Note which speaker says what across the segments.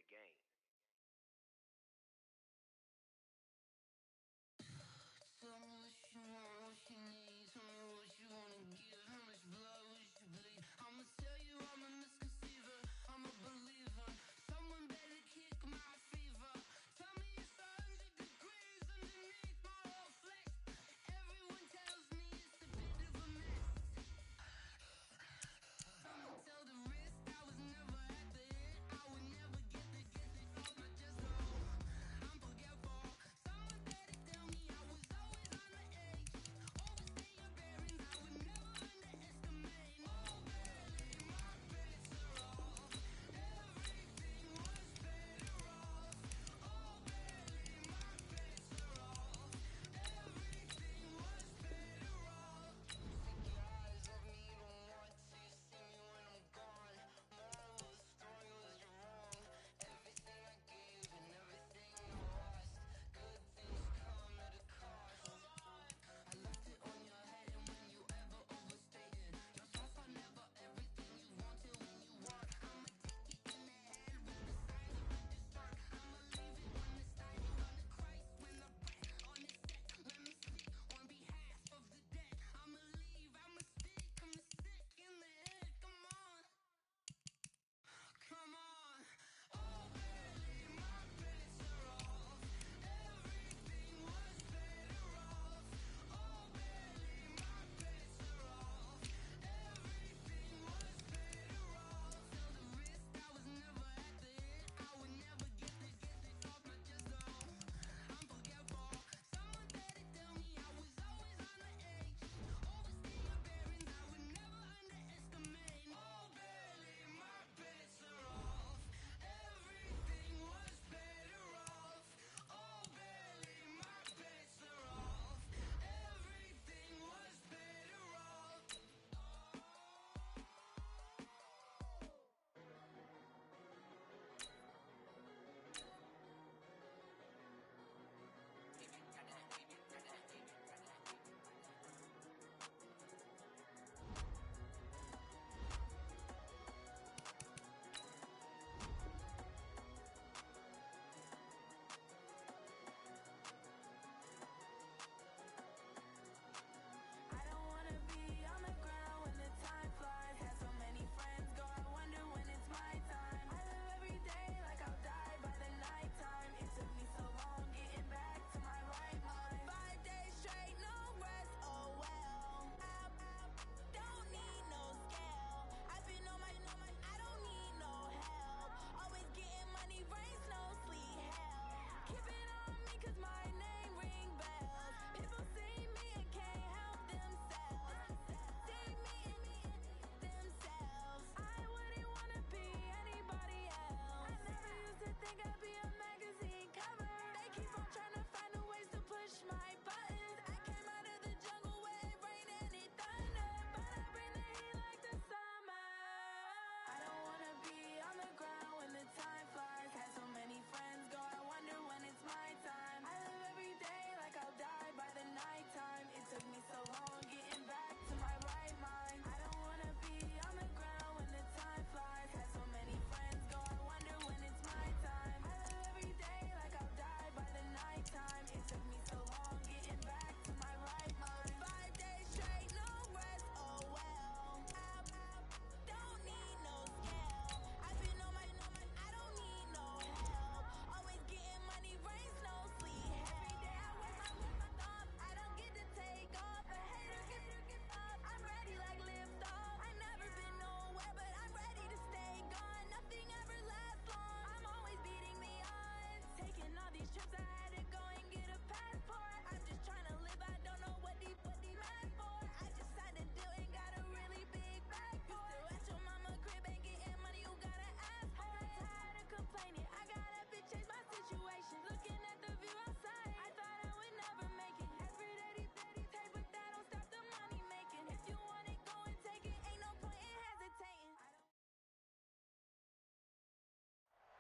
Speaker 1: the game.
Speaker 2: Tell me what you want, what you need. Tell me what you wanna give. How much blood would you bleed? I'ma tell you I'm a misconceiver. I'm a believer. Someone better kick my fever. Tell me it's 100 degrees underneath my whole flesh. Everyone tells me it's a bit of a mess. I'ma tell the rest I was never at the end. I would never get the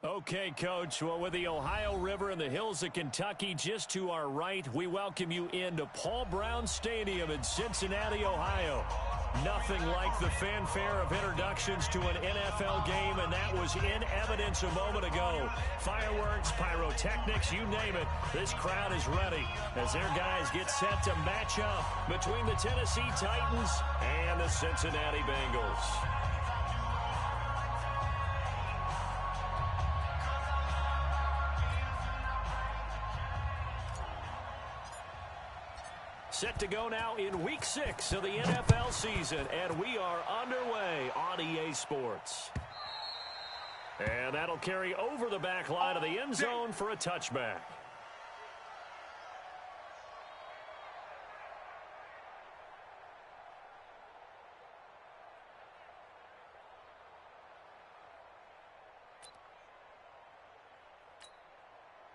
Speaker 1: Okay, Coach. Well, with the Ohio River and the hills of Kentucky just to our right, we welcome you into Paul Brown Stadium in Cincinnati, Ohio. Nothing like the fanfare of introductions to an NFL game, and that was in evidence a moment ago. Fireworks, pyrotechnics, you name it. This crowd is ready as their guys get set to match up between the Tennessee Titans and the Cincinnati Bengals. Set to go now in Week 6 of the NFL season, and we are underway on EA Sports. And that'll carry over the back line of the end zone for a touchback.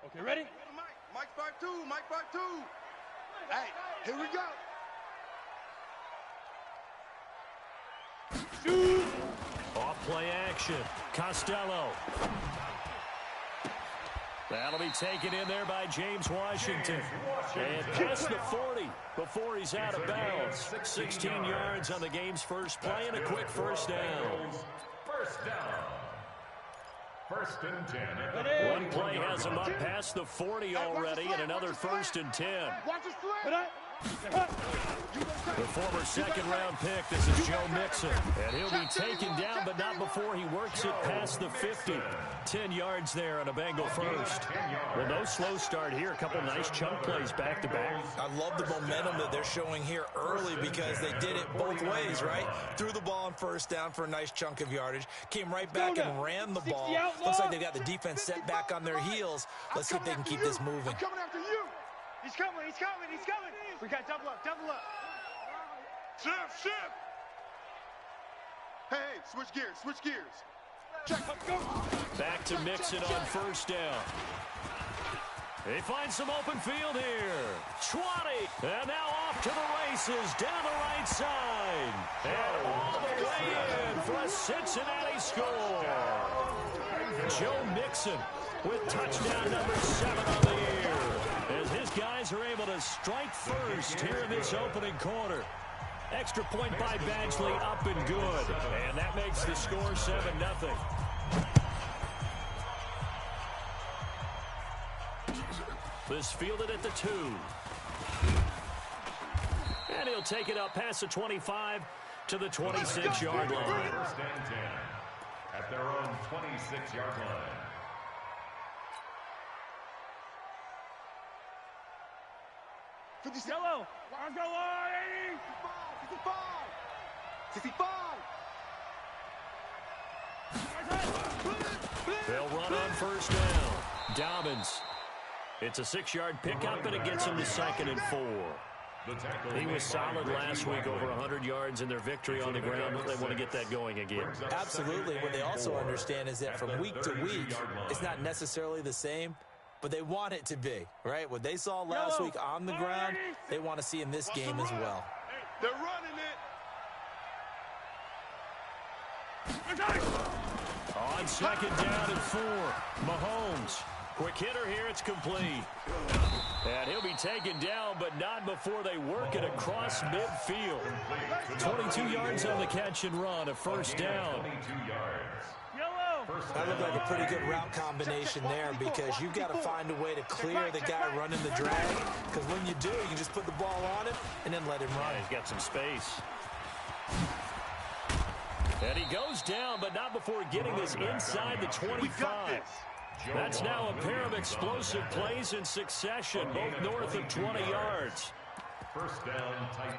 Speaker 3: Okay, ready?
Speaker 4: Mike 5-2, Mike 5-2. Hey, here we go.
Speaker 1: Shoot! Off play action. Costello. That'll be taken in there by James Washington. And past the 40 before he's out of bounds. 16 yards on the game's first play and a quick first down.
Speaker 5: First down. First and 10.
Speaker 1: One play has him up past the 40 already, and another first and 10. The former second-round pick, this is Joe Mixon. And he'll be taken down, but not before he works it past the 50. 10 yards there on a Bengal first. Well, no slow start here. A couple nice chunk plays back-to-back.
Speaker 6: I love the momentum that they're showing here early because they did it both ways, right? Threw the ball on first down for a nice chunk of yardage. Came right back and ran the ball. Looks like they got the defense set back on their heels. Let's see if they can keep this moving.
Speaker 4: I'm coming after you.
Speaker 3: He's coming. We got double up.
Speaker 4: Shift. Hey, switch gears. Check. Go.
Speaker 1: Back to Mixon on first down. They find some open field here. 20. And now off to the races down the right side. And all the way in for a Cincinnati score. Joe Mixon with touchdown number 7 on the year. As his guys are able to strike first here in this opening quarter. Extra point by Badgley, up and good. And that makes the score 7-0. This fielded at the 2. And he'll take it up past the 25 to the 26-yard line.
Speaker 5: First and 10 at their own 26-yard line.
Speaker 3: Yellow. Let's go,
Speaker 4: 65.
Speaker 1: They'll run on first down. Dobbins. It's a 6-yard pickup, and it gets him to 2nd and 4. He was solid last week, over 100 yards in their victory on the ground. They want to get that going again.
Speaker 6: Absolutely. What they also understand is that from week to week, it's not necessarily the same, but they want it to be, right? What they saw last week on the ground, they want to see in this game as well.
Speaker 4: They're running it.
Speaker 1: On second down and 4, Mahomes. Quick hitter here, it's complete. And he'll be taken down, but not before they work it across midfield. 22 yards on the catch and run, a first down.
Speaker 6: That looked like a pretty good route combination there because you've got to find a way to clear the guy running the drag. Because when you do, you just put the ball on him and then let him run.
Speaker 1: Yeah, he's got some space. And he goes down, but not before getting this inside the 25. That's now a pair of explosive plays in succession, both north of 20 yards.
Speaker 5: First down, Titans.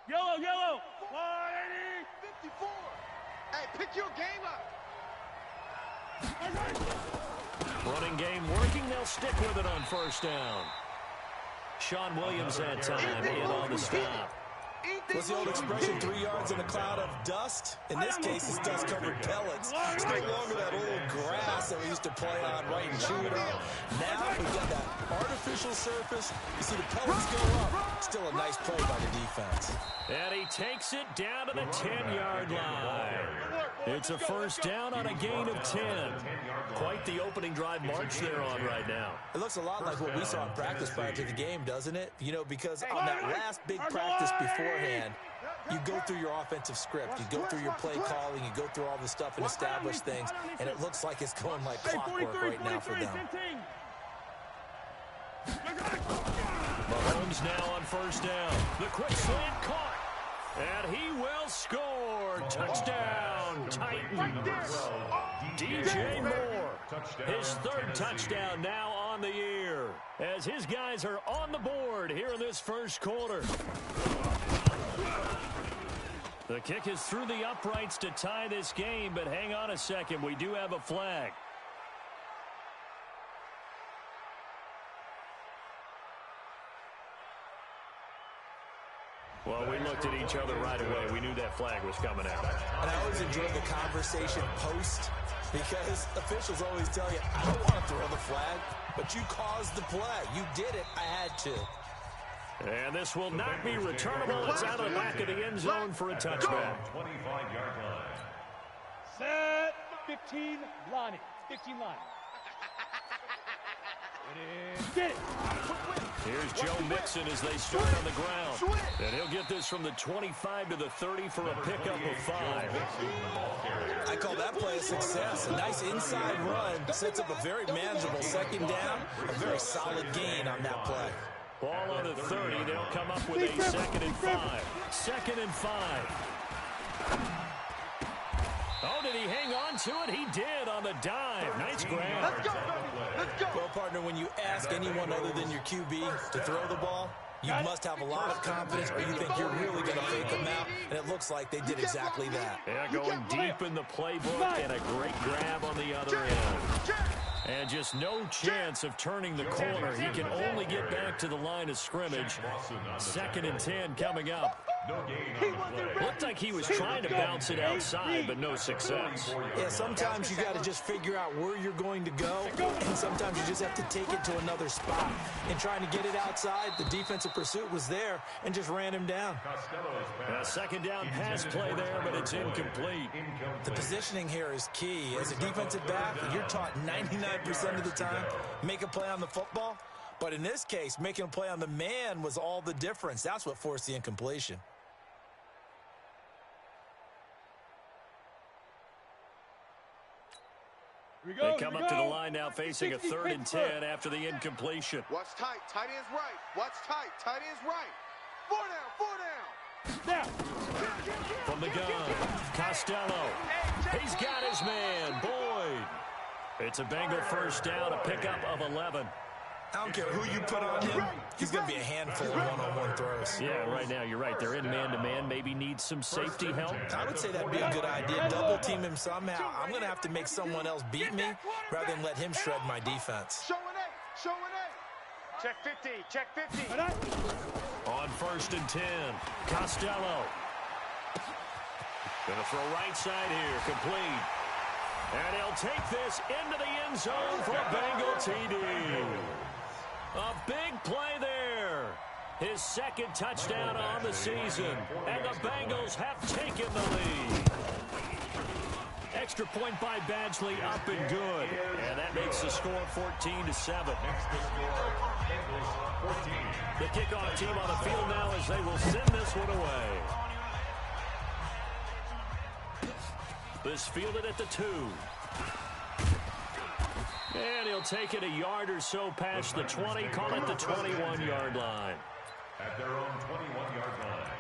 Speaker 3: Yellow.
Speaker 4: 54. Hey, pick your game up.
Speaker 1: Running game working. They'll stick with it on first down. Sean Williams that time in on the stop.
Speaker 6: What's the old expression, 3 yards in a cloud of dust? In this case, it's dust-covered pellets. It's no longer that old grass that we used to play on, right, and chew it on. Now we've got that artificial surface. You see the pellets go up. Still a nice play by the defense.
Speaker 1: And he takes it down to the 10-yard line. It's a first down on a gain of 10. Quite the opening drive march they're on right now.
Speaker 6: It looks a lot like what we saw in practice prior to the game, doesn't it? You know, because on that last big practice beforehand, you go through your offensive script, you go through your play calling, you go through all the stuff and establish things, and it looks like it's going like clockwork right now for them.
Speaker 1: Mahomes now on first down. The quick slant caught. And he will score. Touchdown, Titans. DJ Moore, his third touchdown now on the year, as his guys are on the board here in this first quarter. The kick is through the uprights to tie this game, but hang on a second. We do have a flag. Well, we looked at each other right away. We knew that flag was coming out.
Speaker 6: And I always enjoy the conversation post, because officials always tell you, I don't want to throw the flag, but you caused the play. You did it. I had to.
Speaker 1: And this will not be returnable. It's out of the back of the end zone for a touchback.
Speaker 5: 25-yard line.
Speaker 3: Set. 15, Lonnie. 15 line. Get it.
Speaker 1: Here's Joe Mixon as they start on the ground. And he'll get this from the 25 to the 30 for a pickup of 5.
Speaker 6: I call that play a success. A nice inside run sets up a very manageable second down. A very solid gain on that play.
Speaker 1: Ball on the 30. They'll come up with a 2nd and 5. 2nd and 5. Oh, did he hang on to it? He did on the dive. Nice grab.
Speaker 4: Let's go, baby. Let's go.
Speaker 6: Well, partner, when you ask anyone other than your QB to throw the ball, you must have a lot of confidence, or you think you're really going to fake them out, and it looks like they did exactly that.
Speaker 1: Yeah, going deep in the playbook, and a great grab on the other end. And just no chance of turning the corner. He can only get back to the line of scrimmage. 2nd and 10 coming up. Looked like he was trying to bounce it outside, but no success.
Speaker 6: Yeah, sometimes you got to just figure out where you're going to go, and sometimes you just have to take it to another spot. And trying to get it outside, the defensive pursuit was there and just ran him down.
Speaker 1: A 2nd down pass play there, but it's incomplete.
Speaker 6: The positioning here is key. As a defensive back, you're taught 99% of the time, make a play on the football. But in this case, making a play on the man was all the difference. That's what forced the incompletion.
Speaker 1: They come up to the line now facing a 3rd and 10 after the incompletion.
Speaker 4: Watch tight. Tight end's right. Watch tight. Tight end's right. 4 down. 4 down.
Speaker 3: Now.
Speaker 1: From the gun, Costello. He's got his man, Boyd. It's a Bengal first down, a pickup of 11.
Speaker 6: I don't care who you put on him, he's going to be a handful of one-on-one throws.
Speaker 1: Yeah, right now, you're right. They're in man-to-man. Maybe need some safety help.
Speaker 6: I would say that'd be a good idea. Double team him somehow. I'm going to have to make someone else beat me rather than let him shred my defense.
Speaker 4: Show an 8. Show an 8.
Speaker 3: Check 50. Check 50.
Speaker 1: On 1st and 10, Costello. Going to throw right side here, complete. And he'll take this into the end zone for a Bengal TD. A big play there. His 2nd touchdown on the season. And the Bengals have taken the lead. Extra point by Badgley, up and good. And that makes the score 14-7. The kickoff team on the field now as they will send this one away. This fielded at the 2. And he'll take it a yard or so past the 20, call it the 21-yard line.
Speaker 5: At their own 21-yard line.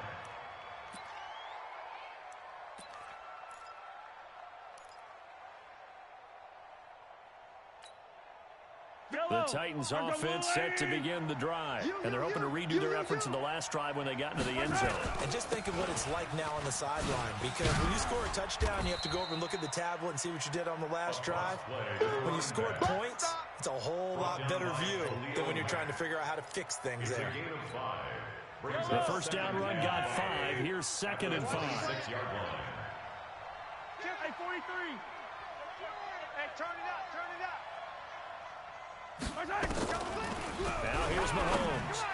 Speaker 1: The Titans offense set to begin the drive. And they're hoping to redo their efforts in the last drive when they got into the end zone.
Speaker 6: And just think of what it's like now on the sideline, because when you score a touchdown, you have to go over and look at the tablet and see what you did on the last drive. When you scored points, it's a whole lot better view than when you're trying to figure out how to fix things there.
Speaker 1: The first down run got 5. Here's 2nd and 5.
Speaker 5: 6-yard line.
Speaker 3: Hey, 43. Hey, turn it up.
Speaker 1: Now here's Mahomes.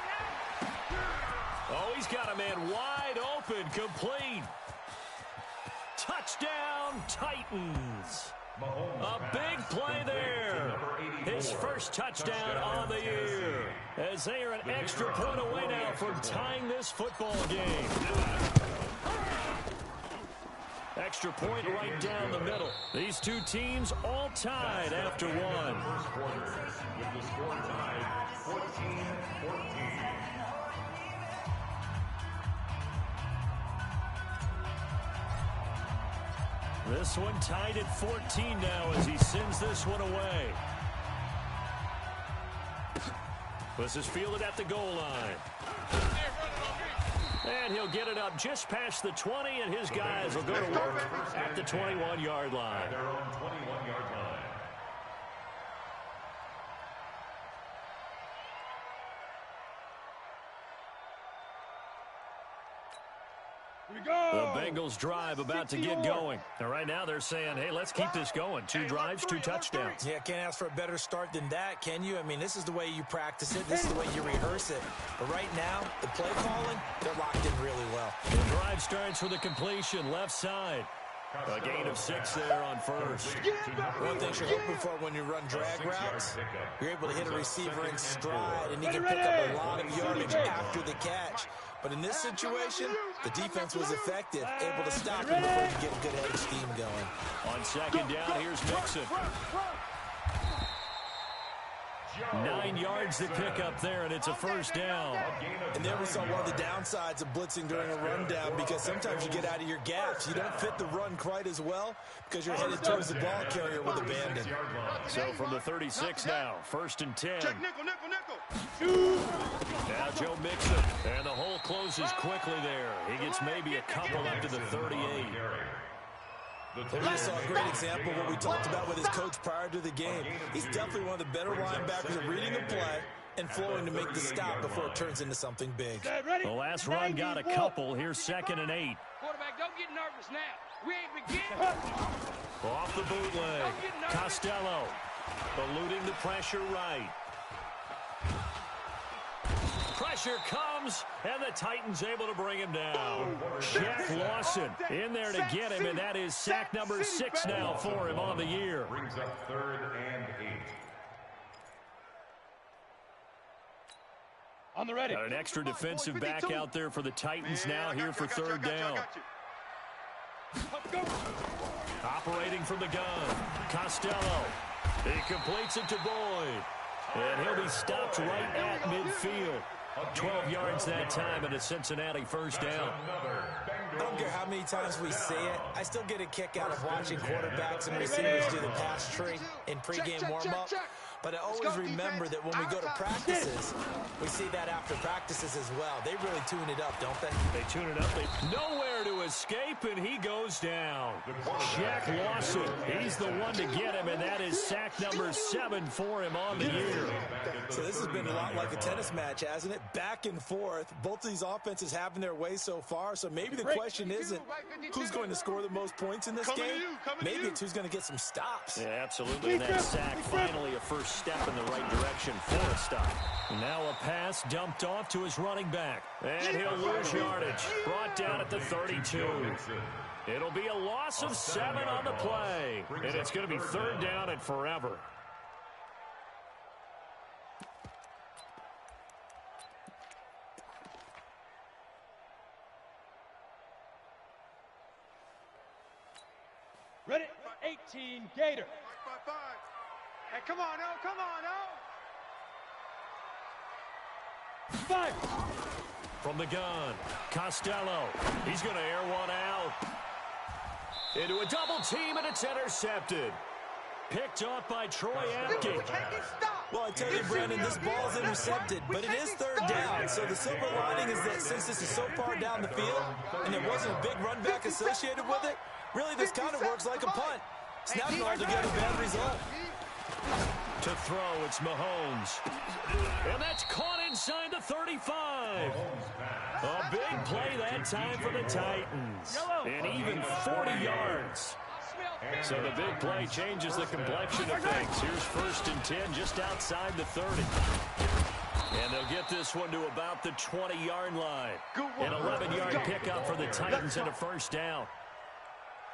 Speaker 1: Oh, he's got a man wide open, complete. Touchdown, Titans. A big play there. His first touchdown on the year. As they are an extra point away now from tying this football game. Extra point right down the middle. These two teams all tied after one.
Speaker 5: First quarter with the score tied 14-14.
Speaker 1: This one tied at 14 now as he sends this one away. This is fielded at the goal line. And he'll get it up just past the 20, and his guys will go to work at the 21-yard line.
Speaker 5: At their own 21-yard line.
Speaker 3: Here we go.
Speaker 1: The Bengals drive about to get going. And right now they're saying, hey, let's keep this going. 2 drives, 2 touchdowns.
Speaker 6: Yeah, can't ask for a better start than that, can you? I mean, this is the way you practice it. This is the way you rehearse it. But right now, the play calling, they're locked in really well.
Speaker 1: The drive starts with a completion, left side. A gain of 6 there on first.
Speaker 6: One thing you're hoping for when you run drag routes, you're able to hit a receiver in stride, and he can pick up a lot of yardage after the catch. But in this situation, the defense was effective, able to stop him before he get a good head of steam going.
Speaker 1: On 2nd down, here's Mixon. 9 yards to pick up there, and it's a first down.
Speaker 6: And there we saw one of the downsides of blitzing during a rundown, because sometimes you get out of your gaps. You don't fit the run quite as well because you're headed towards the ball carrier with abandon.
Speaker 1: So from the 36 now, 1st and 10.
Speaker 4: Check nickel, nickel, nickel.
Speaker 1: Now Joe Mixon, and the hole closes quickly there. He gets maybe a couple up to the 38.
Speaker 6: We just saw a great example of what we talked about with his coach prior to the game. He's definitely one of the better linebackers at reading a play and flowing to make the stop before it turns into something big.
Speaker 1: The last run got a couple. Here's 2nd and 8.
Speaker 7: Quarterback, don't get nervous now. We ain't beginning.
Speaker 1: Off the bootleg. Costello eluding the pressure right. Pressure comes, and the Titans able to bring him down. Shaq Lawson in there to get him, and that is sack number 6 now for him on the year.
Speaker 5: Brings up 3rd and 8.
Speaker 3: On the ready.
Speaker 1: Got an extra defensive back out there for the Titans now here for 3rd down. Operating from the gun. Costello. He completes it to Boyd. And he'll be stopped right at midfield. 12 yards that time and a Cincinnati first down.
Speaker 6: I don't care how many times we say it, I still get a kick out of watching quarterbacks and receivers do the pass tree in pregame warm-up. But I always remember that when we go to practices, we see that after practices as well. They really tune it up, don't they?
Speaker 1: They tune it up. Nowhere to escape, and he goes down. Shaq Lawson, he's the one to get him, and that is sack number 7 for him on the year.
Speaker 6: So this has been a lot like a tennis match, hasn't it? Back and forth. Both of these offenses having their way so far, so maybe the question isn't who's going to score the most points in this game. Maybe it's who's going to get some stops.
Speaker 1: Yeah, absolutely. And that sack, finally a first step in the right direction for a stop. And now a pass dumped off to his running back. And he'll lose yardage. Brought down at the 32. It'll be a loss of 7 on the play. And it's going to be 3rd down and forever.
Speaker 3: Ready? 18, Gator.
Speaker 4: 5. Hey, come on, no, come on, no.
Speaker 3: 5.
Speaker 1: From the gun, Costello. He's going to air one out. Into a double team, and it's intercepted. Picked off by Troy Apke.
Speaker 6: Well, I tell you, Brandon, this ball's intercepted, but it is 3rd down. So the silver lining is that since this is so far down the field and there wasn't a big run back associated with it, really this kind of works like a punt. It's not hard to get a bad result.
Speaker 1: To throw, it's Mahomes. And that's caught inside the 35. A big play that time for the Titans. And even 40 yards. So the big play changes the complexion of things. Here's 1st and 10 just outside the 30. And they'll get this one to about the 20-yard line. An 11-yard pickup for the Titans and a 1st down.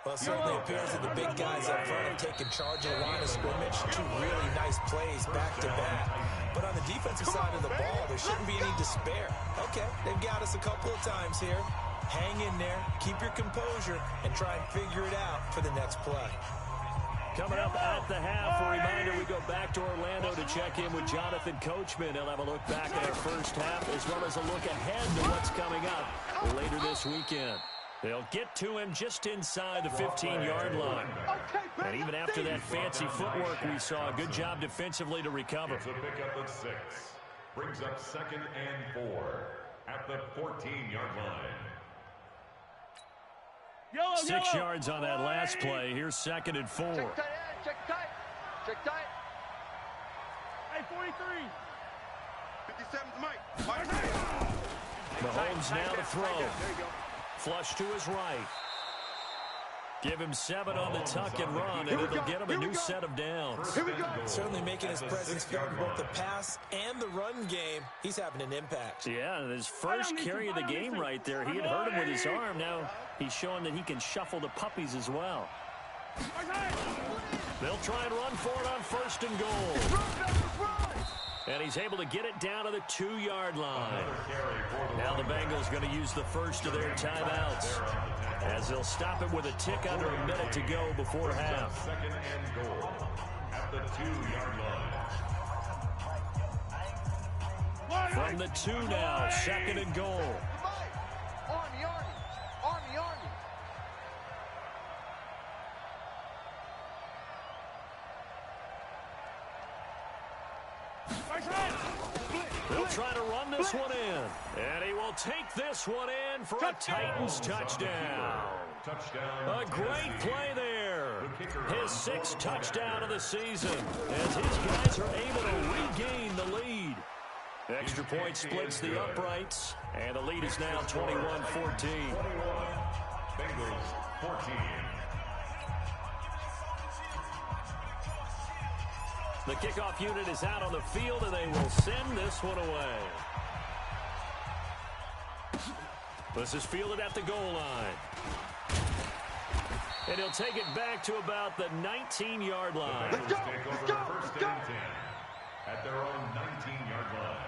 Speaker 6: Well, it certainly appears that the big guys up front have taken charge of the line of scrimmage. 2 really nice plays back-to-back. But on the defensive side of the ball, there shouldn't be any despair. Okay, they've got us a couple of times here. Hang in there, keep your composure, and try and figure it out for the next play.
Speaker 1: Coming up at the half, a reminder, we go back to Orlando to check in with Jonathan Coachman. He'll have a look back at our first half, as well as a look ahead to what's coming up later this weekend. They'll get to him just inside the 15-yard line. And even after that fancy footwork we saw, a good job defensively to recover.
Speaker 5: It's a pickup of 6. Brings up 2nd and 4 at the 14-yard line.
Speaker 1: 6 yards on that last play. Here's 2nd and 4.
Speaker 4: Check tight end. Check tight. Check tight.
Speaker 3: Hey, 43.
Speaker 4: 57's Mike.
Speaker 1: Mahomes now to throw.
Speaker 4: There you go.
Speaker 1: Flush to his right. Give him 7 on the tuck and run, and it'll get him a new set of downs.
Speaker 4: Here we go.
Speaker 6: Certainly making his presence felt in both the pass and the run game. He's having an impact.
Speaker 1: Yeah, his first carry of the game right there. He had hurt him with his arm. Now he's showing that he can shuffle the puppies as well. They'll try and run for it on 1st and goal. And he's able to get it down to the 2-yard line. Now the Bengals going to use the first of their timeouts, as they'll stop it with a tick under a minute to go before half.
Speaker 5: 2nd and goal at the 2-yard line.
Speaker 1: From the 2 now, 2nd and goal.
Speaker 4: Army, Army. Army, Army.
Speaker 1: They'll try to run this one in. And he will take this one in for a Titans touchdown. A great play there. His 6th touchdown of the season, as his guys are able to regain the lead. Extra point splits the uprights, and the lead is now 21-14.
Speaker 5: 21. Bengals 14.
Speaker 1: The kickoff unit is out on the field, and they will send this one away. This is fielded at the goal line. And he'll take it back to about the 19-yard line.
Speaker 5: The Bengals take over 1st and 10 at their own 19-yard line.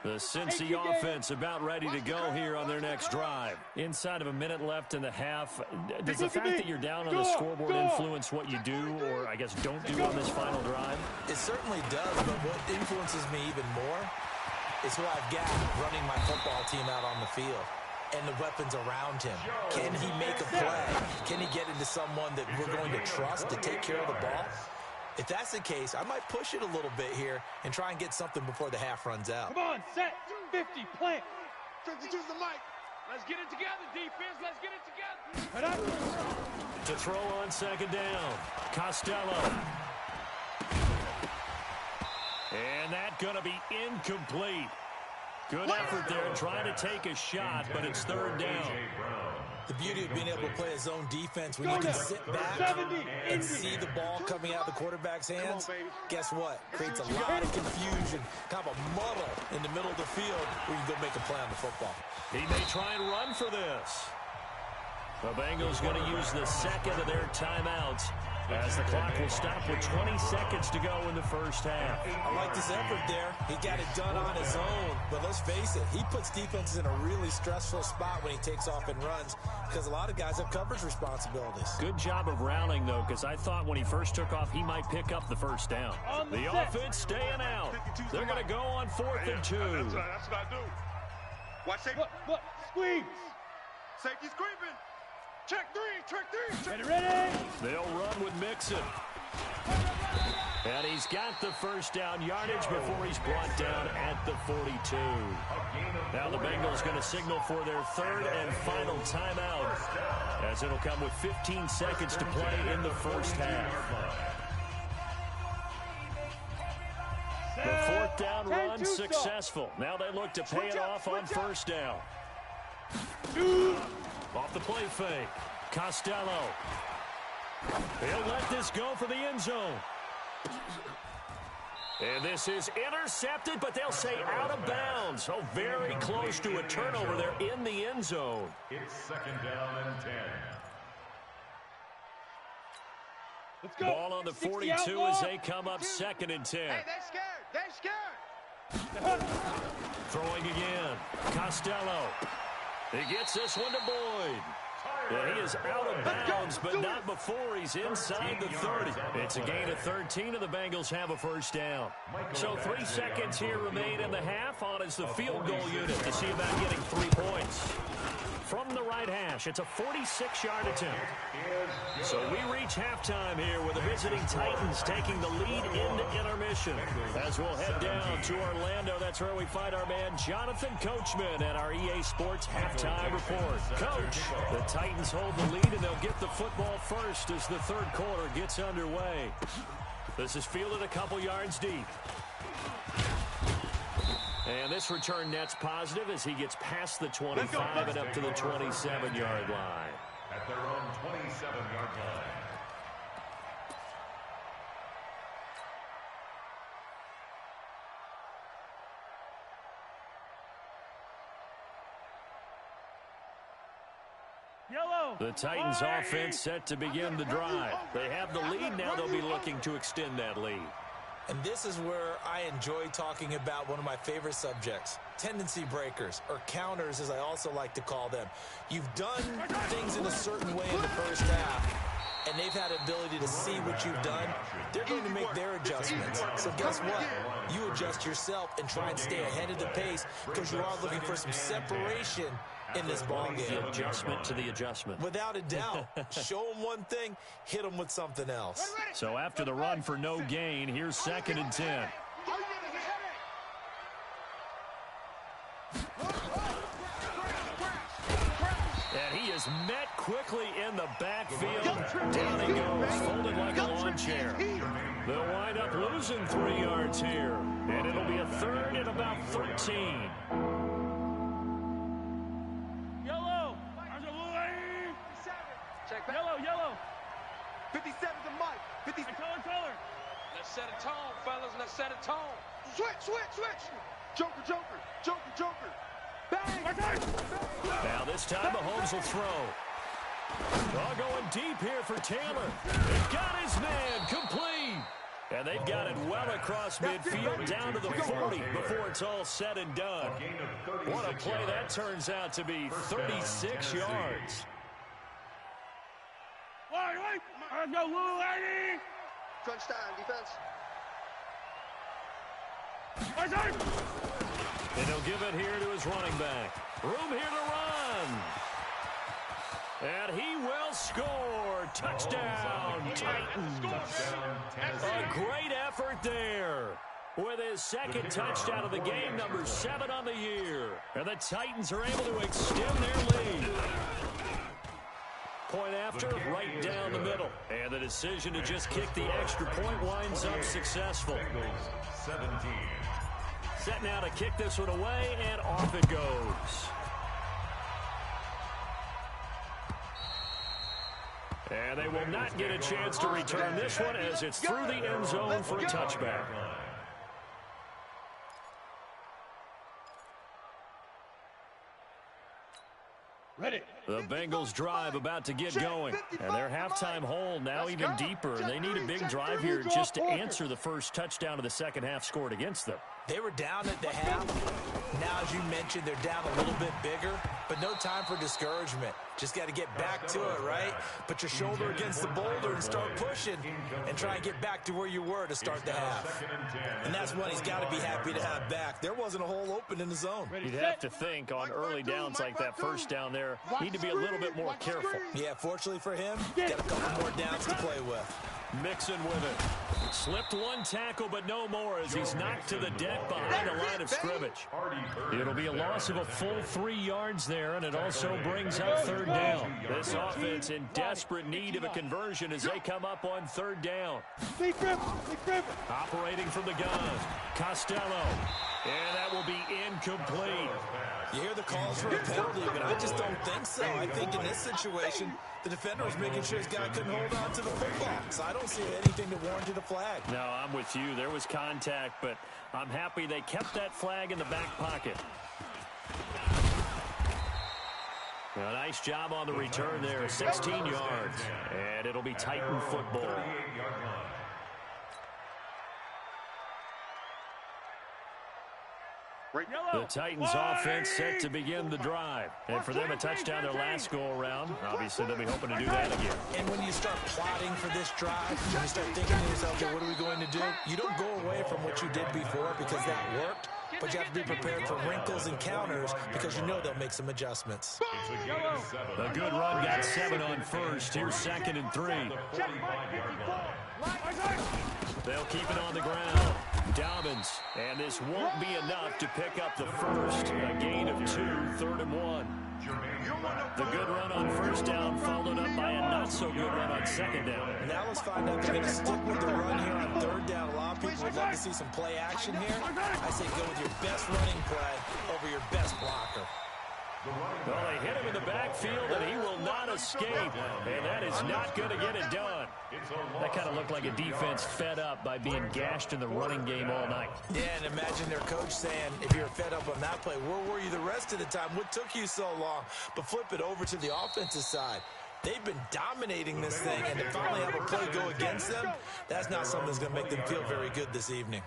Speaker 1: The Cincy offense about ready to go here on their next drive. Inside of a minute left in the half, does the fact that you're down on the scoreboard influence what you do, or I guess don't do on this final drive?
Speaker 6: It certainly does, but what influences me even more is who I've got running my football team out on the field and the weapons around him. Can he make a play? Can he get into someone that we're going to trust to take care of the ball? If that's the case, I might push it a little bit here and try and get something before the half runs out.
Speaker 3: Come on, set, 50, plant.
Speaker 4: 52's the mic.
Speaker 7: Let's get it together, defense. Let's get it together.
Speaker 3: Head up.
Speaker 1: To throw on 2nd down, Costello. And that's going to be incomplete. Good effort there trying to take a shot, but it's 3rd down.
Speaker 6: The beauty of being able to play a zone defense when you can sit back and see the ball coming out of the quarterback's hands, guess what? Creates a lot of confusion, kind of a muddle in the middle of the field where you can go make a play on the football.
Speaker 1: He may try and run for this. The Bengals going to use the 2nd of their timeouts, as the clock will stop with 20 seconds to go in the first half.
Speaker 6: I like this effort there. He got it done on his own. But let's face it, he puts defenses in a really stressful spot when he takes off and runs, because a lot of guys have coverage responsibilities.
Speaker 1: Good job of rallying, though, because I thought when he first took off, he might pick up the 1st down. The offense staying out. They're going to go on 4th and 2.
Speaker 3: That's what I do.
Speaker 4: Watch safety.
Speaker 3: Look, squeeze.
Speaker 4: Safety's creeping. Check 3.
Speaker 3: Ready, ready.
Speaker 1: They'll run with Mixon. And he's got the 1st down yardage before he's brought down at the 42. Now the Bengals going to signal for their 3rd and final timeout, as it'll come with 15 seconds to play in the first half. The Fourth down run successful. Now they look to pay it off on first down. Off the play fake. Costello. He'll let this go for the end zone. And this is intercepted, but they'll say out of bounds. Oh, very close to a turnover there in the end zone.
Speaker 5: It's second down and 10.
Speaker 3: Let's go.
Speaker 1: Ball on the 42 as they come up second and 10.
Speaker 4: Hey, they're scared. They're scared.
Speaker 1: Throwing again. Costello. He gets this one to Boyd. Yeah, he is out of bounds, but not before he's inside the 30. It's a gain of 13, and the Bengals have a first down. So 3 seconds here remain in the half. On is the field goal unit to see about getting 3 points. From the right hash, it's a 46-yard attempt. So we reach halftime here with the visiting Titans taking the lead into intermission. As we'll head down to Orlando, that's where we find our man Jonathan Coachman at our EA Sports halftime report. Coach, the Titans hold the lead, and they'll get the football first as the third quarter gets underway. This is fielded a couple yards deep. And this return net's positive as he gets past the 25 and up to the 27-yard line.
Speaker 5: At their own 27-yard line.
Speaker 3: Yellow.
Speaker 1: The Titans offense set to begin the drive. They have the lead. Now they'll be looking to extend that lead.
Speaker 6: And this is where I enjoy talking about one of my favorite subjects, tendency breakers, or counters as I also like to call them. You've done things in a certain way in the first half, and they've had ability to see what you've done. They're going to make their adjustments. So guess what? You adjust yourself and try and stay ahead of the pace because you are looking for some separation in this ball game.
Speaker 1: The adjustment to the adjustment.
Speaker 6: Without a doubt. Show them one thing, hit them with something else.
Speaker 1: So after the run for no gain, here's second and 10. And he is met quickly in the backfield. Down he goes, folded like a lawn chair. They'll wind up losing 3 yards here. And it'll be a third and about 13.
Speaker 3: Yellow.
Speaker 4: 57 to Mike. 50.
Speaker 3: Color.
Speaker 7: Let's set a tone, fellas. Let's set a tone.
Speaker 4: Switch. Joker. Bang.
Speaker 1: Now this time Mahomes will throw. Oh, going deep here for Taylor. He got his man complete. And they've got it well across midfield down to the 40 before it's all said and done. What a play that turns out to be, 36 yards.
Speaker 3: Wait. Let's go, Lou Lady.
Speaker 4: Crunch time, defense.
Speaker 1: And he'll give it here to his running back. Room here to run. And he will score. Touchdown, Titans. A great effort there. With his second touchdown of the game, number 7 on the year. And the Titans are able to extend their lead. Point after, right down the middle. And the decision to just kick the extra point winds up successful.
Speaker 5: 17.
Speaker 1: Set now to kick this one away, and off it goes. And they will not get a chance to return this one as it's through the end zone for a touchback.
Speaker 3: Ready.
Speaker 1: The Bengals drive about to get going. And their halftime hole now even deeper. And they need a big drive here just to answer the first touchdown of the second half scored against them.
Speaker 6: They were down at the half. Now, as you mentioned, they're down a little bit bigger, but no time for discouragement. Just got to get back to it, right? Put your shoulder against the boulder and start pushing and try and get back to where you were to start the half. And that's what he's got to be happy to have back. There wasn't a hole open in the zone.
Speaker 1: You'd have to think on early downs like that first down there, need to be a little bit more careful.
Speaker 6: Yeah, fortunately for him, got a couple more downs to play with.
Speaker 1: Mixon with it. Slipped one tackle, but no more as he's knocked to the deck behind the line of scrimmage. It'll be a loss of a full 3 yards there, and it also brings up third down. This offense in desperate need of a conversion as they come up on third down. Operating from the gun, Costello. And that will be incomplete.
Speaker 6: You hear the calls for a penalty, but I just don't think so. I think in this situation, the defender was making sure his guy couldn't hold on to the football. So I don't see anything to warrant a flag.
Speaker 1: No, I'm with you. There was contact, but I'm happy they kept that flag in the back pocket. A nice job on the return there, 16 yards. And it'll be Titan football. The Titans offense set to begin the drive. And for them, a touchdown their last go-around. Obviously, they'll be hoping to do that again.
Speaker 6: And when you start plotting for this drive, you start thinking to yourself, okay, what are we going to do? You don't go away from what you did before because that worked, but you have to be prepared for wrinkles and counters because you know they'll make some adjustments.
Speaker 1: A good run got 7 on first. Here's 2nd and 3. They'll keep it on the ground. Dobbins, and this won't be enough to pick up the first. A gain of 2, 3rd and 1. The good run on first down followed up by a not-so-good run on 2nd down.
Speaker 6: Now let's find out if they're going to stick with the run here on 3rd down. A lot of people would love to see some play action here. I say go with your best running play over your best blocker.
Speaker 1: Well, they hit him in the backfield, and he will not escape. And that is not going to get it done. That kind of looked like a defense fed up by being gashed in the running game all night.
Speaker 6: Yeah, and imagine their coach saying, if you're fed up on that play, where were you the rest of the time? What took you so long? But flip it over to the offensive side. They've been dominating this thing, and to finally have a play go against them, that's not something that's going to make them feel very good this evening.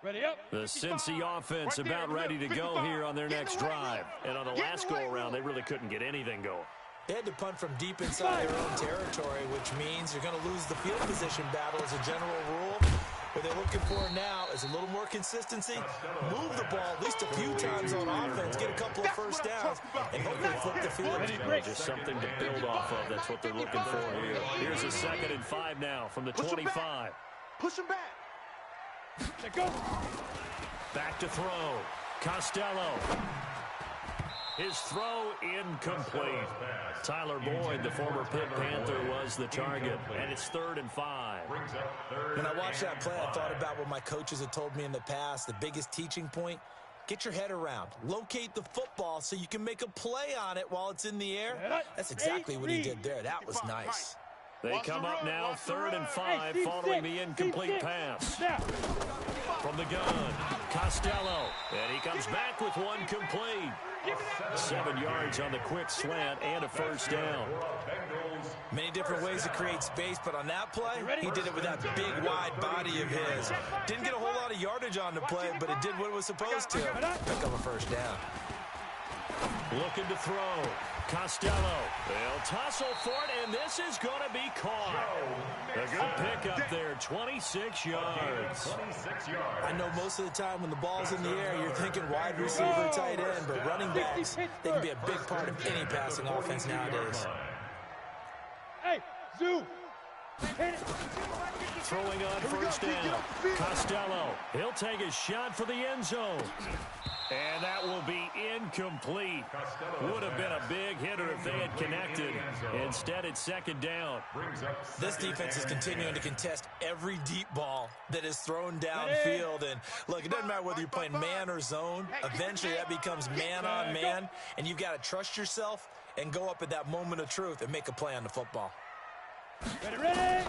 Speaker 3: Ready up.
Speaker 1: The Cincy offense about ready to go here on their next drive. And on the last go-around, they really couldn't get anything going.
Speaker 6: They had to punt from deep inside their own territory, which means you're going to lose the field position battle as a general rule. What they're looking for now is a little more consistency, move the ball at least a few times on offense, get a couple of first downs, and hopefully flip the field.
Speaker 1: Just something to build off of. That's what they're looking for here. Here's a 2nd and 5 now from the 25.
Speaker 4: Push him back.
Speaker 3: Let go.
Speaker 1: Back to throw. Costello. His throw incomplete. Tyler Boyd, the former Pitt Panther, was the target. And it's 3rd and 5.
Speaker 6: When I watched that play, I thought about what my coaches had told me in the past. The biggest teaching point, get your head around. Locate the football so you can make a play on it while it's in the air. That's exactly what he did there. That was nice.
Speaker 1: They come up now, 3rd and 5, following the incomplete pass. From the gun, Costello. And he comes back with one complete. 7 yards on the quick slant and a first down.
Speaker 6: Many different ways to create space, but on that play, he did it with that big, wide body of his. Didn't get a whole lot of yardage on the play, but it did what it was supposed to. Pick up a first down.
Speaker 1: Looking to throw. Costello. They'll tussle for it, and this is going to be caught. A good pickup there, 26 yards.
Speaker 6: I know most of the time when the ball's in the air, you're thinking wide receiver, tight end, but running backs, they can be a big part of any passing offense nowadays.
Speaker 3: Hey, Zoo.
Speaker 1: Throwing on first down. Costello. He'll take a shot for the end zone. And that will be incomplete. Would have been a big hitter if they had connected. Instead, it's 2nd down.
Speaker 6: This defense is continuing to contest every deep ball that is thrown downfield. And look, it doesn't matter whether you're playing man or zone. Eventually, that becomes man on man. And you've got to trust yourself and go up at that moment of truth and make a play on the football.
Speaker 3: Ready.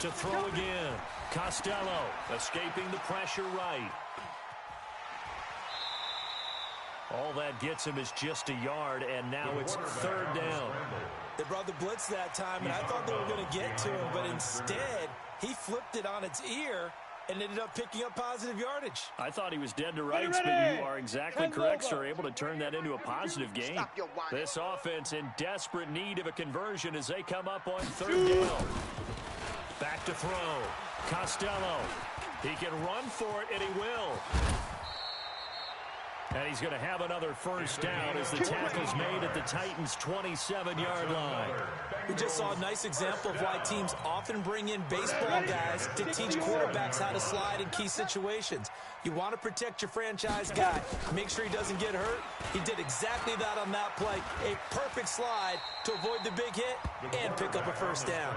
Speaker 1: To throw again. Costello escaping the pressure right. All that gets him is just a yard, and now it's 3rd down.
Speaker 6: They brought the blitz that time, and I thought they were going to get to him, but instead, he flipped it on its ear and ended up picking up positive yardage.
Speaker 1: I thought he was dead to rights, but you are exactly correct, sir. Able to turn that into a positive game. This offense in desperate need of a conversion as they come up on 3rd down. Back to throw. Costello. He can run for it, and he will. And he's going to have another first down as the tackle's made at the Titans' 27-yard line.
Speaker 6: We just saw a nice example of why teams often bring in baseball guys to teach quarterbacks how to slide in key situations. You want to protect your franchise guy. Make sure he doesn't get hurt. He did exactly that on that play. A perfect slide to avoid the big hit and pick up a first down.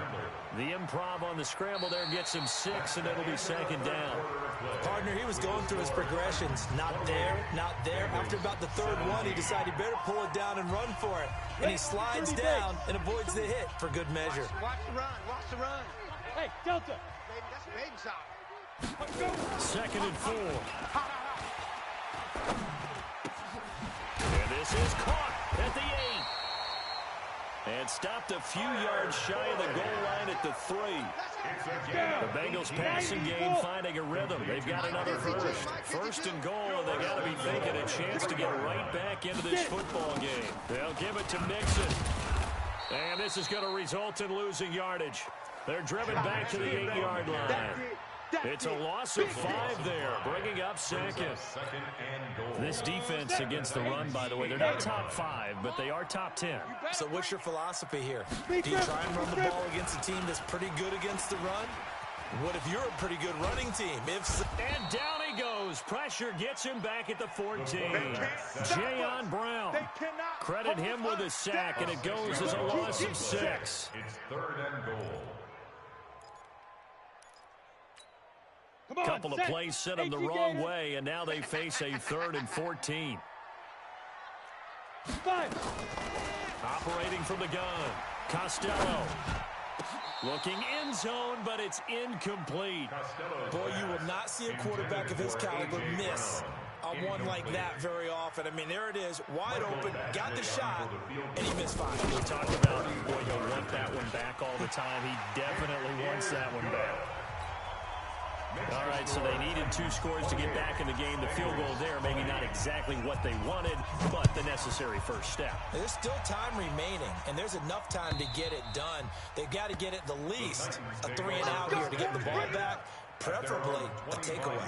Speaker 1: The improv on the scramble there gets him 6, and it'll be second down.
Speaker 6: Partner, he was going through his progressions. Not there, not there. After about the third one, he decided he better pull it down and run for it. And he slides down and avoids the hit for good measure.
Speaker 4: Watch the run. Watch the run.
Speaker 3: Hey, Delta.
Speaker 4: Baby, that's a baby shot.
Speaker 1: Second and 4. And this is caught at the 8. And stopped a few yards shy of the goal line at the 3. The Bengals passing game finding a rhythm. They've got another first. First and goal, and they got to be thinking a chance to get right back into this football game. They'll give it to Mixon. And this is going to result in losing yardage. They're driven back to the 8-yard line. It's a loss of 5 there, bringing up second. This defense against the run, by the way, they're not top 5, but they are top 10.
Speaker 6: So what's your philosophy here? Do you try and run the ball against a team that's pretty good against the run? What if you're a pretty good running team?
Speaker 1: And down he goes. Pressure gets him back at the 14. Jayon Brown. Credit him with a sack, and it goes as a loss of 6.
Speaker 5: It's third and goal.
Speaker 1: Couple of plays sent them the wrong way, and now they face a 3rd and 14. Operating from the gun, Costello. Looking end zone, but it's incomplete.
Speaker 6: Boy, you will not see a quarterback of his caliber miss on one like that very often. I mean, there it is, wide open, got the shot, and he missed 5.
Speaker 1: We talked about, boy, you'll want that one back all the time. He definitely wants that one back. All right, so they needed 2 scores to get back in the game. The field goal there, maybe not exactly what they wanted, but the necessary first step.
Speaker 6: There's still time remaining, and there's enough time to get it done. They've got to get at the least a 3-and-out here to get the ball back, preferably a takeaway.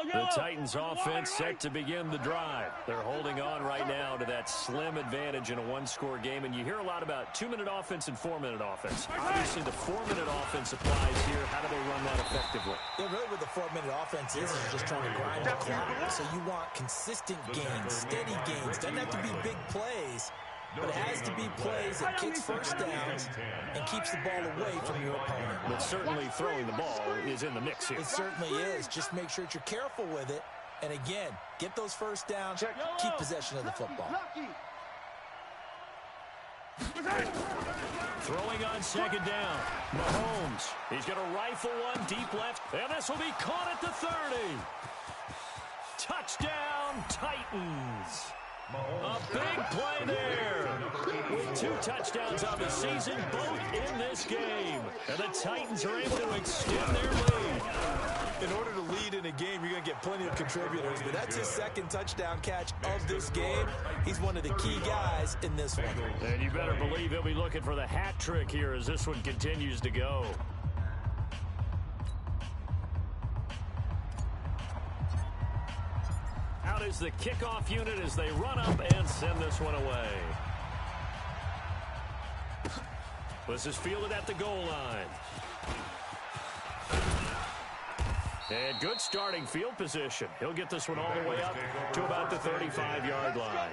Speaker 1: The Titans offense set to begin the drive. They're holding on right now to that slim advantage in a 1-score game, and you hear a lot about 2-minute offense and 4-minute offense. Obviously, the 4-minute offense applies here. How do they run that effectively?
Speaker 6: Yeah, really what the 4-minute offense is just trying to grind the clock. So you want consistent gains, steady gains. Doesn't have to be big plays, but it has to be plays that kicks first downs and keeps the ball away from your opponent.
Speaker 1: But certainly throwing the ball is in the mix here.
Speaker 6: It certainly is. Just make sure that you're careful with it. And again, get those first downs, keep possession of the football.
Speaker 1: Throwing on second down. Mahomes. He's going to rifle one deep left, and this will be caught at the 30. Touchdown, Titans. A big play there. With 2 touchdowns on the season, both in this game. And the Titans are able to extend their lead.
Speaker 6: In order to lead in a game, you're going to get plenty of contributors, but that's his 2nd touchdown catch of this game. He's one of the key guys in this one.
Speaker 1: And you better believe he'll be looking for the hat trick here as this one continues to go. Out is the kickoff unit as they run up and send this one away. This is fielded at the goal line. And good starting field position. He'll get this one all the way up to about the 35-yard line.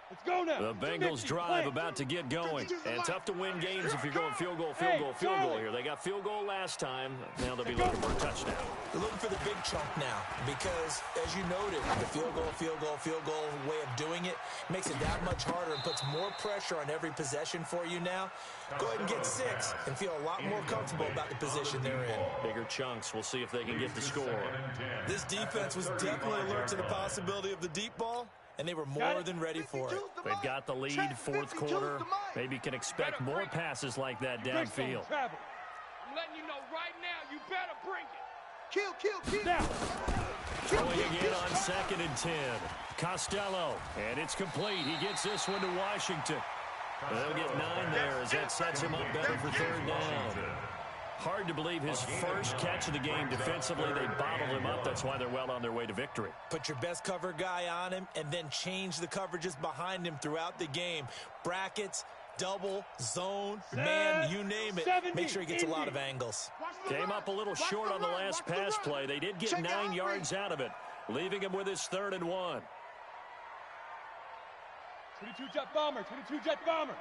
Speaker 3: Let's go now.
Speaker 1: The Bengals drive about to get going. And tough to win games if you're going field goal here. They got field goal last time. Now they'll be looking for a touchdown.
Speaker 6: They're looking for the big chunk now because, as you noted, the field goal way of doing it makes it that much harder and puts more pressure on every possession for you now. Go ahead and get 6 and feel a lot more comfortable about the position they're in.
Speaker 1: Bigger chunks. We'll see if they can get the score.
Speaker 6: This defense was definitely alert to the possibility of the deep ball, and they were more than ready for it.
Speaker 1: They've got the lead, 4th quarter. Maybe can expect more passes like that downfield.
Speaker 7: I'm letting you know right now, you better bring it.
Speaker 4: Kill.
Speaker 3: Now.
Speaker 1: Throwing again on 2nd and 10. Costello, and it's complete. He gets this one to Washington. They'll get 9 there as that sets him up better for 3rd down. Hard to believe his first catch of the game defensively. They bottled him up. That's why they're well on their way to victory.
Speaker 6: Put your best cover guy on him and then change the coverages behind him throughout the game. Brackets, double, zone, man, you name it. Make sure he gets a lot of angles.
Speaker 1: Came up a little short on the last pass play. They did get 9 yards out of it, leaving him with his 3rd and 1.
Speaker 3: 22 jet bomber, 22 jet bomber.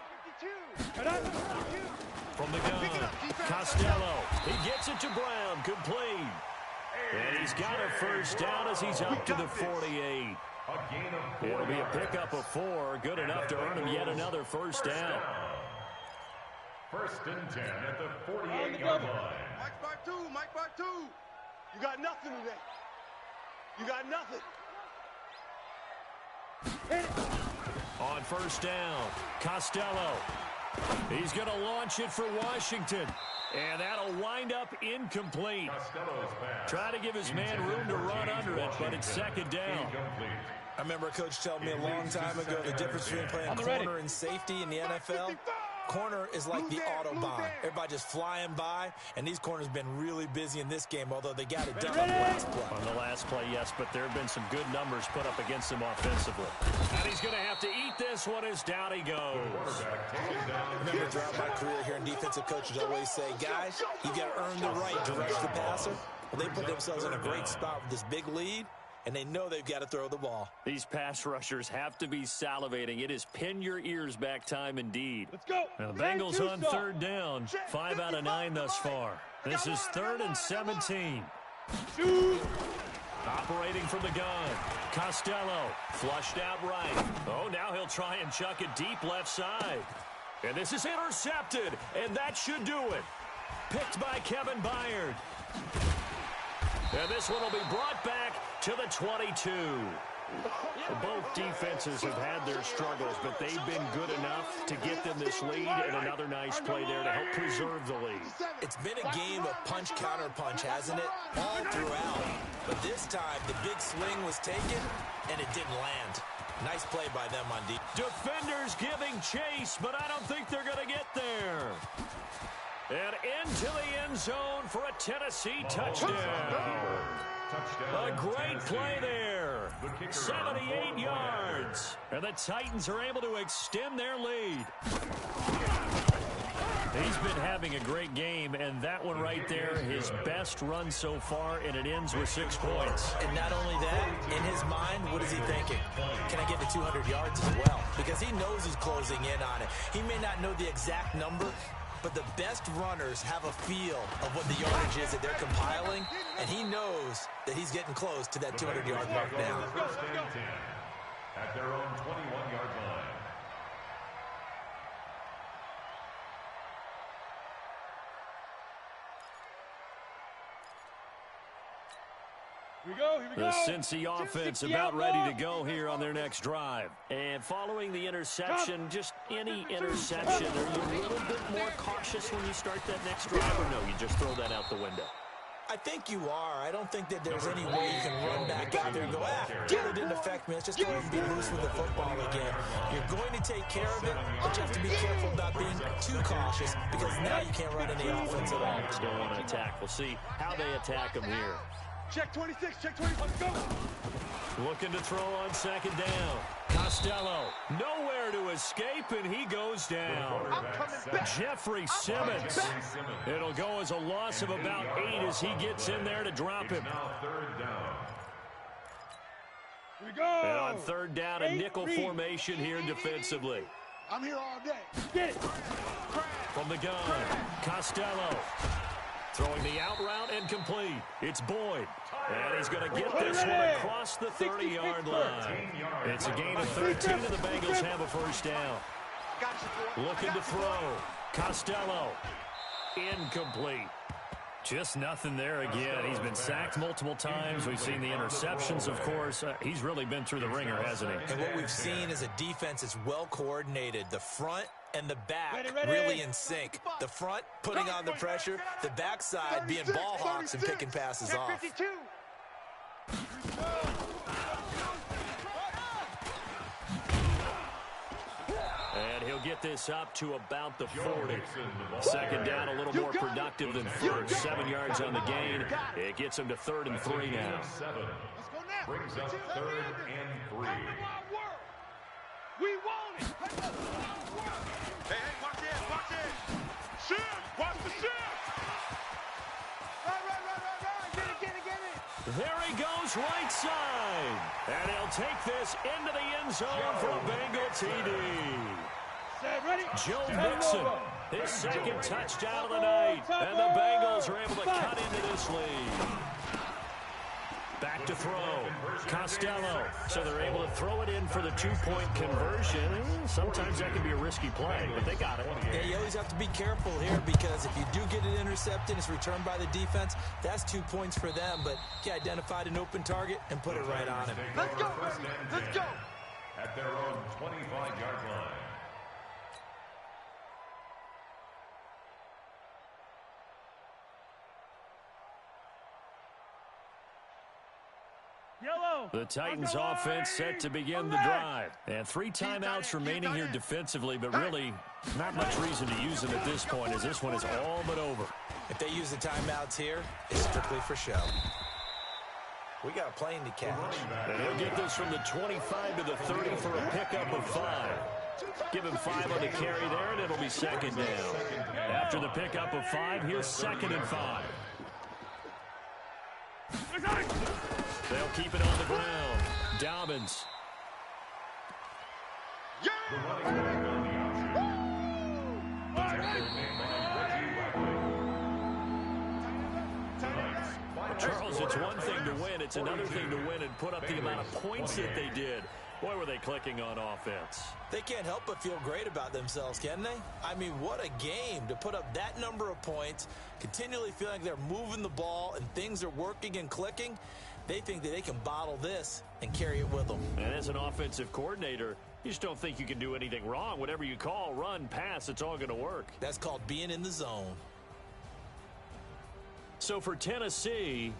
Speaker 1: From the gun, Costello. He gets it to Brown, complete. And he's got a 1st down as he's up to the 48. It'll be a pickup of 4, good enough to earn him yet another 1st down.
Speaker 5: 1st and 10 at the 48-yard line.
Speaker 4: Mike by 2, Mike by 2. You got nothing today. You got nothing.
Speaker 1: On 1st down, Costello. He's going to launch it for Washington. And that'll wind up incomplete. Try to give his man room to run under it, but it's 2nd down.
Speaker 6: I remember a coach telling me a long time ago the difference between playing corner and safety in the NFL. Corner is like the Autobahn. Everybody just flying by, and these corners have been really busy in this game, although they got it done on the last play.
Speaker 1: On the last play, yes, but there have been some good numbers put up against him offensively. And he's going to have to eat this one as down he goes.
Speaker 6: I remember throughout my career hearing defensive coaches always say, guys, you got to earn the right to rush the passer. Well, they put themselves in a great spot with this big lead, and they know they've got to throw the ball.
Speaker 1: These pass rushers have to be salivating. It is pin your ears back time indeed.
Speaker 3: Let's go.
Speaker 1: Now the Bengals on 3rd down. 5 out of 9 thus far. This is 3rd and 17. Operating from the gun. Costello flushed out right. Oh, now he'll try and chuck it deep left side. And this is intercepted, and that should do it. Picked by Kevin Byard. And this one will be brought back to the 22. Both defenses have had their struggles, but they've been good enough to get them this lead, and another nice play there to help preserve the lead.
Speaker 6: It's been a game of punch-counter-punch, hasn't it? All throughout. But this time, the big swing was taken, and it didn't land. Nice play by them on deep.
Speaker 1: Defenders giving chase, but I don't think they're going to get there. And into the end zone for a Tennessee touchdown. A great play there. 78 yards. And the Titans are able to extend their lead. He's been having a great game, and that one right there, his best run so far, and it ends with 6 points.
Speaker 6: And not only that, in his mind, what is he thinking? Can I get to 200 yards as well? Because he knows he's closing in on it. He may not know the exact number, but the best runners have a feel of what the yardage is that they're compiling, and he knows that he's getting close to that 200-yard mark now.
Speaker 5: 1st and 10 at their own 21-yard line.
Speaker 3: Here we go, here we go.
Speaker 1: The Cincy offense about ready to go here on their next drive. And following the interception, just any interception, are you a little bit more cautious when you start that next drive, or no, you just throw that out the window?
Speaker 6: I think you are. I don't think that there's any way you can run back out there and go, it really didn't affect me. Let's just go ahead and be loose with the football again. You're going to take care of it, but you have to be careful about being too cautious because now you can't run any offense at all.
Speaker 1: Just don't want to attack. We'll see how they attack them here.
Speaker 3: Check 26, check 26, let's go.
Speaker 1: Looking to throw on 2nd down. Costello, nowhere to escape, and he goes down. Jeffrey Simmons. It'll go as a loss of about 8 as he gets in there to drop him.
Speaker 5: Now 3rd down.
Speaker 3: Here we go.
Speaker 1: And on 3rd down, a nickel formation here defensively.
Speaker 4: I'm here all day.
Speaker 3: Get it.
Speaker 1: From the gun, Costello. Throwing the out route and complete. It's Boyd. And he's going to get this one across the 30-yard line. It's a gain of 13, and the Bengals have a 1st down. Looking to throw. Costello. Incomplete. Just nothing there again. He's been sacked multiple times. We've seen the interceptions, of course. He's really been through the ringer, hasn't he?
Speaker 6: And what we've seen is a defense that's well coordinated. The front and the back really in sync. The front putting on the pressure, the backside being ball hawks and picking passes off.
Speaker 1: get this up to about the 40. Second down, a little more productive than first. 7 yards on the gain. It gets them to 3rd and 3 now.
Speaker 5: Brings up 3rd and 3.
Speaker 3: We want it.
Speaker 4: Hey, watch this, watch this. Shift, watch the shift. Run. Get it.
Speaker 1: There he goes right side. And he'll take this into the end zone for a Bengal TD. Joe Mixon, his second touchdown of the night. And the Bengals are able to cut into this lead. Back to throw. Costello. So they're able to throw it in for the 2-point conversion. Sometimes that can be a risky play, but they got it.
Speaker 6: Yeah, you always have to be careful here because if you do get it intercepted, it's returned by the defense. That's 2 points for them, but he identified an open target and put it right on him.
Speaker 4: Let's go.
Speaker 5: At their own 25-yard line.
Speaker 1: The Titans offense set to begin the drive. And 3 timeouts remaining here defensively, but really not much reason to use them at this point as this one is all but over.
Speaker 6: If they use the timeouts here, it's strictly for show. We got a plane to catch.
Speaker 1: And he'll get this from the 25 to the 30 for a pickup of 5. Give him 5 on the carry there, and it'll be 2nd down. After the pickup of 5, here's 2nd and 5. They'll keep it on the ground. Dobbins.
Speaker 5: The running back on the option.
Speaker 1: Charles, it's one thing to win. It's another thing to win and put up the amount of points that they did. Boy, were they clicking on offense.
Speaker 6: They can't help but feel great about themselves, can they? I mean, what a game to put up that number of points, continually feeling like they're moving the ball and things are working and clicking. They think that they can bottle this and carry it with them.
Speaker 1: And as an offensive coordinator, you just don't think you can do anything wrong. Whatever you call, run, pass, it's all going to work.
Speaker 6: That's called being in the zone.
Speaker 1: So for Tennessee,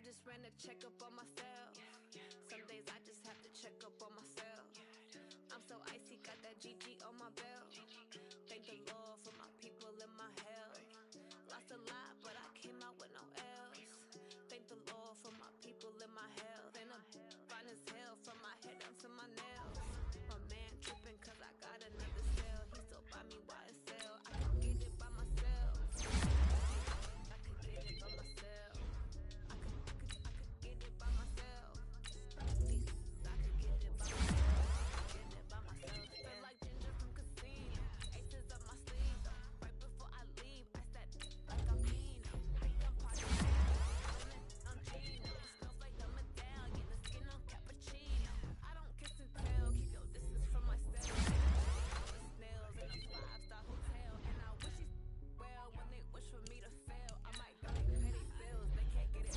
Speaker 2: just ran a checkup on myself. Some days I just have to check up on myself. I'm so icy, got that GG on my belt. Thank the Lord for my people in my health. Lost a lot, but I came out with no L's. Thank the Lord for my people in my health. And I'm fine as hell from my head down to my nails. My man tripping cause I got another cell. He still buy me YSL. I can get it by myself. I could get it by myself. I could get it by myself. I could get it by myself. Get it by myself. Feel like Ginger from Casino. Aces up my sleeve. Right before I leave, I said like I'm Nino. I'm partying. I'm Gino. Smells like the medallion. The skin on cappuccino. I don't kiss and tell. Keep your distance from myself. The snails in a 5-star hotel. And I wish you well when they wish for me to fail. I might go and pay their bills. They can't get it.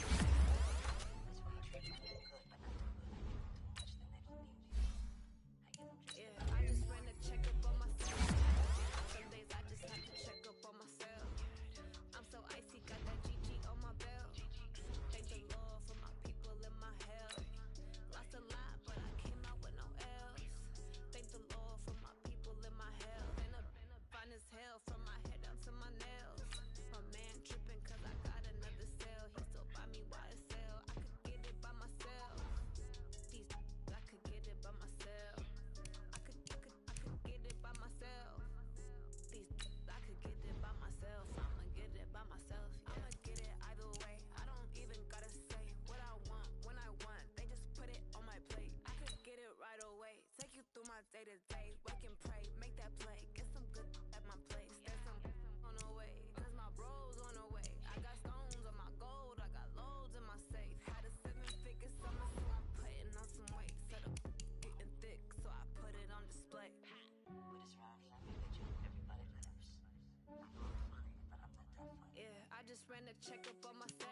Speaker 2: Yeah, I just ran a checkup on myself. Some days I just have to check up on myself. I'm so icy, got that GG on my belt. Thank the Lord for my people in my health. Lost a lot, but I came out with no L's. Thank the Lord for my people in my health. Been up fine as hell from my head down to my nails. My man tripping cause I got another cell. He still buy me YSL. I could get it by myself. I could get it by myself. I could get it by myself. I could get it by myself. I'ma get it by myself. I'ma get it either way. I don't even gotta say what I want when I want. They just put it on my plate. I could get it right away. Take you through my day to day. Work and pray, make that play. Get some good at my place. There's some on the way. Cause my bro's on the way. I got stones on my gold. I got loads in my safe. Had a 7-figure summer, so I'm putting on some weight. Set up getting thick, so I put it on display.
Speaker 8: What is wrong? Everybody lives. I'm not funny, but I'm not
Speaker 2: ran a checkup on my